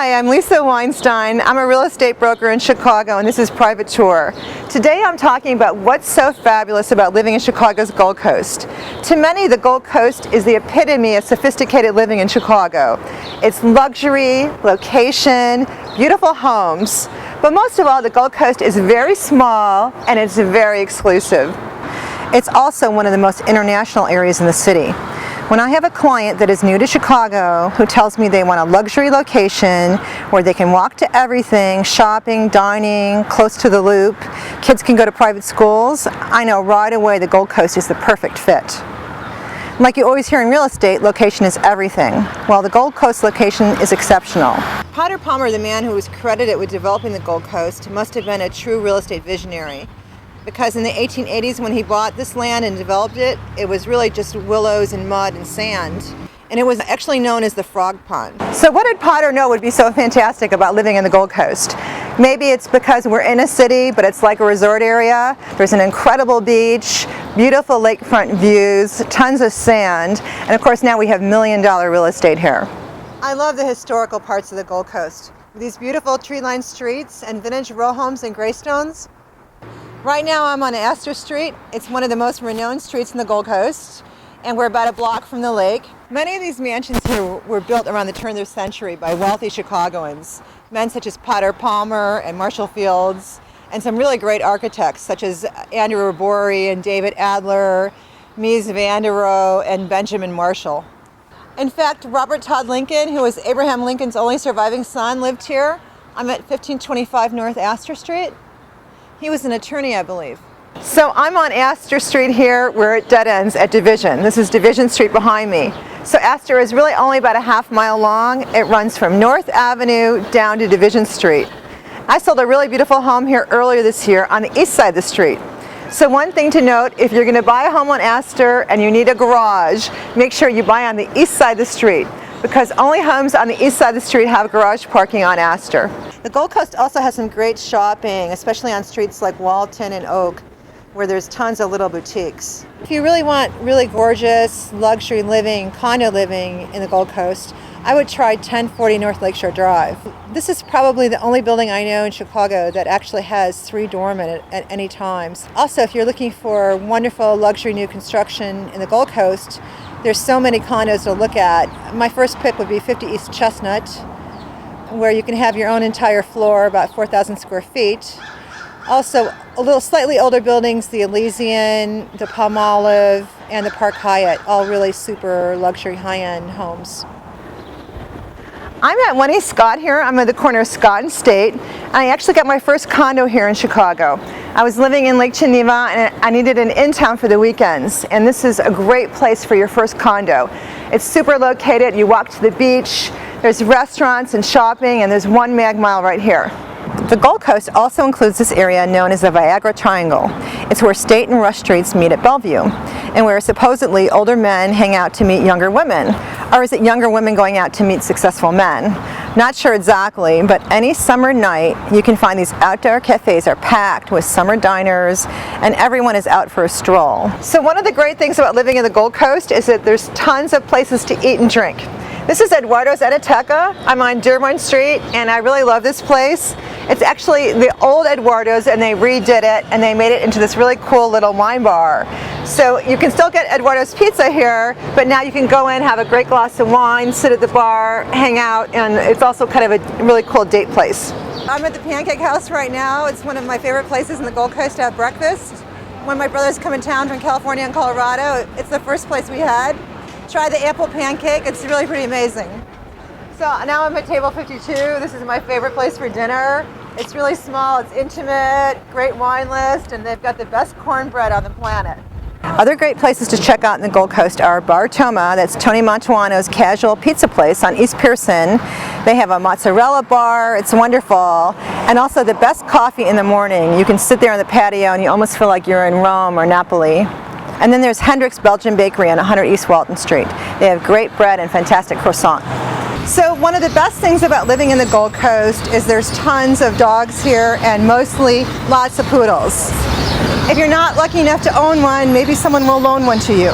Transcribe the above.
Hi, I'm Lissa Weinstein. I'm a real estate broker in Chicago, and this is Private Tour. Today I'm talking about what's so fabulous about living in Chicago's Gold Coast. To many, the Gold Coast is the epitome of sophisticated living in Chicago. It's luxury, location, beautiful homes, but most of all, the Gold Coast is very small and it's very exclusive. It's also one of the most international areas in the city. When I have a client that is new to Chicago who tells me they want a luxury location where they can walk to everything, shopping, dining, close to the loop, kids can go to private schools, I know right away the Gold Coast is the perfect fit. Like you always hear in real estate, location is everything. Well, the Gold Coast location is exceptional. Potter Palmer, the man who was credited with developing the Gold Coast, must have been a true real estate visionary. Because in the 1880s when he bought this land and developed it, it was really just willows and mud and sand. And it was actually known as the Frog Pond. So what did Potter know would be so fantastic about living in the Gold Coast? Maybe it's because we're in a city, but it's like a resort area. There's an incredible beach, beautiful lakefront views, tons of sand, and of course now we have million-dollar real estate here. I love the historical parts of the Gold Coast. These beautiful tree-lined streets and vintage row homes and greystones. Right now I'm on Astor Street. It's one of the most renowned streets in the Gold Coast, and we're about a block from the lake. Many of these mansions here were built around the turn of the century by wealthy Chicagoans, men such as Potter Palmer and Marshall Fields, and some really great architects such as Andrew Robory and David Adler, Mies van der Rohe, and Benjamin Marshall. In fact, Robert Todd Lincoln, who was Abraham Lincoln's only surviving son, lived here. I'm at 1525 North Astor Street. He was an attorney, I believe. So I'm on Astor Street here where it dead ends at Division. This is Division Street behind me. So Astor is really only about a half-mile long. It runs from North Avenue down to Division Street. I sold a really beautiful home here earlier this year on the east side of the street. So one thing to note, if you're going to buy a home on Astor and you need a garage, make sure you buy on the east side of the street, because only homes on the east side of the street have garage parking on Astor. The Gold Coast also has some great shopping, especially on streets like Walton and Oak, where there's tons of little boutiques. If you really want really gorgeous luxury living, condo living in the Gold Coast, I would try 1040 North Lakeshore Drive. This is probably the only building I know in Chicago that actually has 3 doormen at any times. Also, if you're looking for wonderful luxury new construction in the Gold Coast, there's so many condos to look at. My first pick would be 50 East Chestnut, where you can have your own entire floor, about 4,000 square feet. Also, a little slightly older buildings, the Elysian, the Palmolive, and the Park Hyatt, all really super luxury high-end homes. I'm at 1 East Scott here. I'm at the corner of Scott and State. I actually got my first condo here in Chicago. I was living in Lake Geneva and I needed an in-town for the weekends, and this is a great place for your first condo. It's super located. You walk to the beach, there's restaurants and shopping, and there's 1 mag mile right here. The Gold Coast also includes this area known as the Viagra Triangle. It's where State and Rush Streets meet at Bellevue, and where supposedly older men hang out to meet younger women. Or is it younger women going out to meet successful men? Not sure exactly, but any summer night you can find these outdoor cafes are packed with summer diners, and everyone is out for a stroll. So one of the great things about living in the Gold Coast is that there's tons of places to eat and drink. This is Eduardo's Enoteca. I'm on Dearborn Street, and I really love this place. It's actually the old Eduardo's, and they redid it and they made it into this really cool little wine bar. So you can still get Eduardo's pizza here, but now you can go in, have a great glass of wine, sit at the bar, hang out, and it's also kind of a really cool date place. I'm at the Pancake House right now. It's one of my favorite places in the Gold Coast to have breakfast. When my brothers come in town from California and Colorado, it's the first place we had. Try the apple pancake, it's really pretty amazing. So now I'm at table 52. This is my favorite place for dinner. It's really small, it's intimate, great wine list, and they've got the best cornbread on the planet. Other great places to check out in the Gold Coast are Bar Toma, that's Tony Mantuano's casual pizza place on East Pearson. They have a mozzarella bar, it's wonderful, and also the best coffee in the morning. You can sit there on the patio and you almost feel like you're in Rome or Napoli. And then there's Hendrick's Belgian Bakery on 100 East Walton Street. They have great bread and fantastic croissant. So one of the best things about living in the Gold Coast is there's tons of dogs here and mostly lots of poodles. If you're not lucky enough to own one, maybe someone will loan one to you.